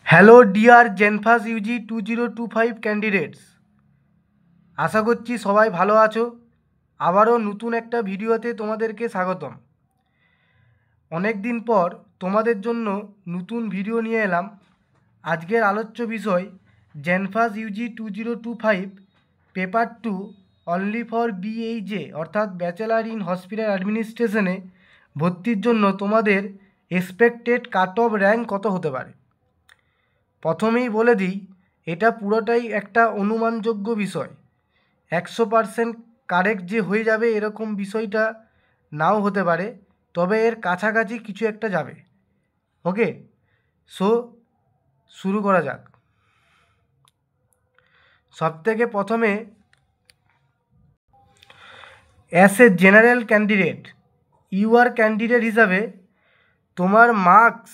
Hello dear জেনফাস UG 2025 candidates, আশা করছি সবাই ভালো আছো। আবারও নতুন একটা ভিডিওতে তোমাদেরকে স্বাগতম। অনেক দিন পর তোমাদের জন্য নতুন ভিডিও নিয়ে এলাম। আজকের আলোচ্য বিষয় JENPAS UG 2025 paper 2 only for BHA অর্থাৎ ব্যাচেলার ইন হসপিটাল অ্যাডমিনিস্ট্রেশনে ভর্তির জন্য তোমাদের এক্সপেক্টেড কাট অফ র্যাঙ্ক কত হতে পারে। প্রথমেই বলে দিই, এটা পুরোটাই একটা অনুমানযোগ্য বিষয়। 100% কারেক্ট যে হয়ে যাবে এরকম বিষয়টা নাও হতে পারে, তবে এর কাছাকাছি কিছু একটা যাবে। ওকে, সো শুরু করা যাক। সবথেকে প্রথমে as a general candidate, UR candidate হিসাবে তোমার মার্কস,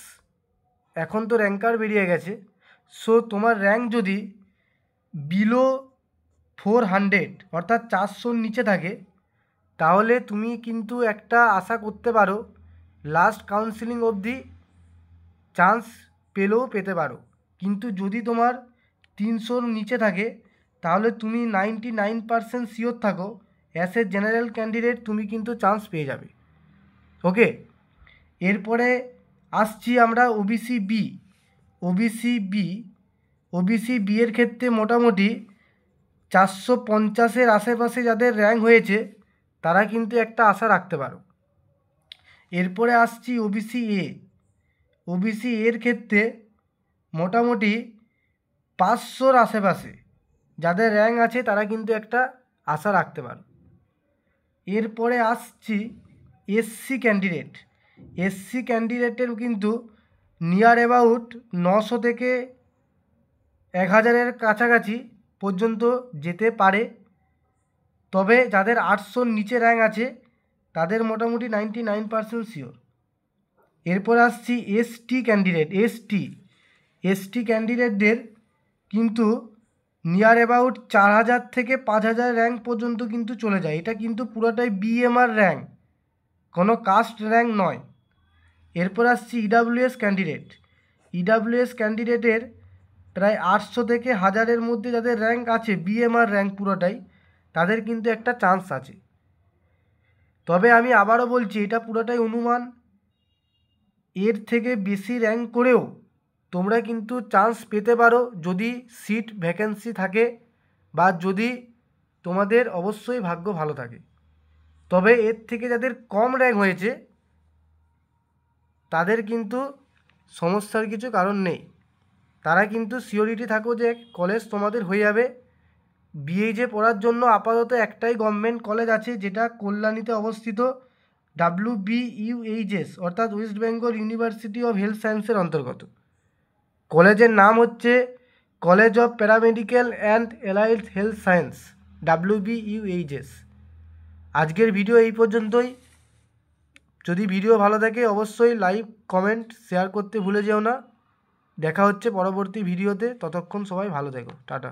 এখন তো র্যাঙ্কার বেরিয়ে গেছে, সো তোমার র্যাঙ্ক যদি বিলো 400 অর্থাৎ 400-র নিচে থাকে, তাহলে তুমি কিন্তু একটা আশা করতে পারো লাস্ট কাউন্সিলিং অবধি চান্স পেলেও পেতে পারো। কিন্তু যদি তোমার 300-র নিচে থাকে, তাহলে তুমি 99% শিওর থাকো অ্যাজ এ জেনারেল ক্যান্ডিডেট তুমি কিন্তু চান্স পেয়ে যাবে। ওকে, এরপরে আসছি আমরা ওবিসি বি। ওবিসি বি এর ক্ষেত্রে মোটামুটি 450-এর আশেপাশে যাদের র্যাঙ্ক হয়েছে তারা কিন্তু একটা আশা রাখতে পারো। এরপরে আসছি ওবিসি এর ক্ষেত্রে মোটামুটি 500-র আশেপাশে যাদের র্যাঙ্ক আছে তারা কিন্তু একটা আশা রাখতে পারো। এরপরে আসছি এসসি ক্যান্ডিডেটের কিন্তু নিয়ার অ্যাবাউট 900 থেকে 1000-এর কাছাকাছি পর্যন্ত যেতে পারে। তবে যাদের 800-র নিচে র্যাঙ্ক আছে তাদের মোটামুটি 99% শিওর। এরপর আসছি এসটি ক্যান্ডিডেটদের কিন্তু নিয়ার অ্যাবাউট 4000 থেকে 5000 র্যাঙ্ক পর্যন্ত কিন্তু চলে যায়। এটা কিন্তু পুরোটাই বিএমআর র্যাঙ্ক, কোনো কাস্ট র্যাঙ্ক নয়। এরপর আসছি ইডাব্লিউএস ক্যান্ডিডেটের প্রায় 800 থেকে 1000-এর মধ্যে যাদের র্যাঙ্ক আছে, বিএমআর র্যাঙ্ক পুরোটাই, তাদের কিন্তু একটা চান্স আছে। তবে আমি আবারও বলছি, এটা পুরোটাই অনুমান। এর থেকে বেশি র্যাঙ্ক করেও তোমরা কিন্তু চান্স পেতে পারো যদি সিট ভ্যাকেন্সি থাকে বা যদি তোমাদের অবশ্যই ভাগ্য ভালো থাকে। তবে এর থেকে যাদের কম র্যাঙ্ক হয়েছে তাদের কিন্তু সমস্যার কিছু কারণ নেই। তারা কিন্তু সিওরিটি থাকো যে কলেজ তোমাদের হয়ে যাবে। বিএইচএ পড়ার জন্য আপাতত একটাই গভর্নমেন্ট কলেজ আছে, যেটা কল্যাণীতে অবস্থিত, WBUHS অর্থাৎ West Bengal university of health সায়েন্সের অন্তর্গত। কলেজের নাম হচ্ছে college of paramedical and allied health science, WBUHS। আজকের ভিডিও এই পর্যন্তই। যদি ভিডিও ভালো থাকে অবশ্যই লাইক, কমেন্ট, শেয়ার করতে ভুলে যেও না। দেখা হচ্ছে পরবর্তী ভিডিওতে। ততক্ষণ সবাই ভালো থেকো। টাটা।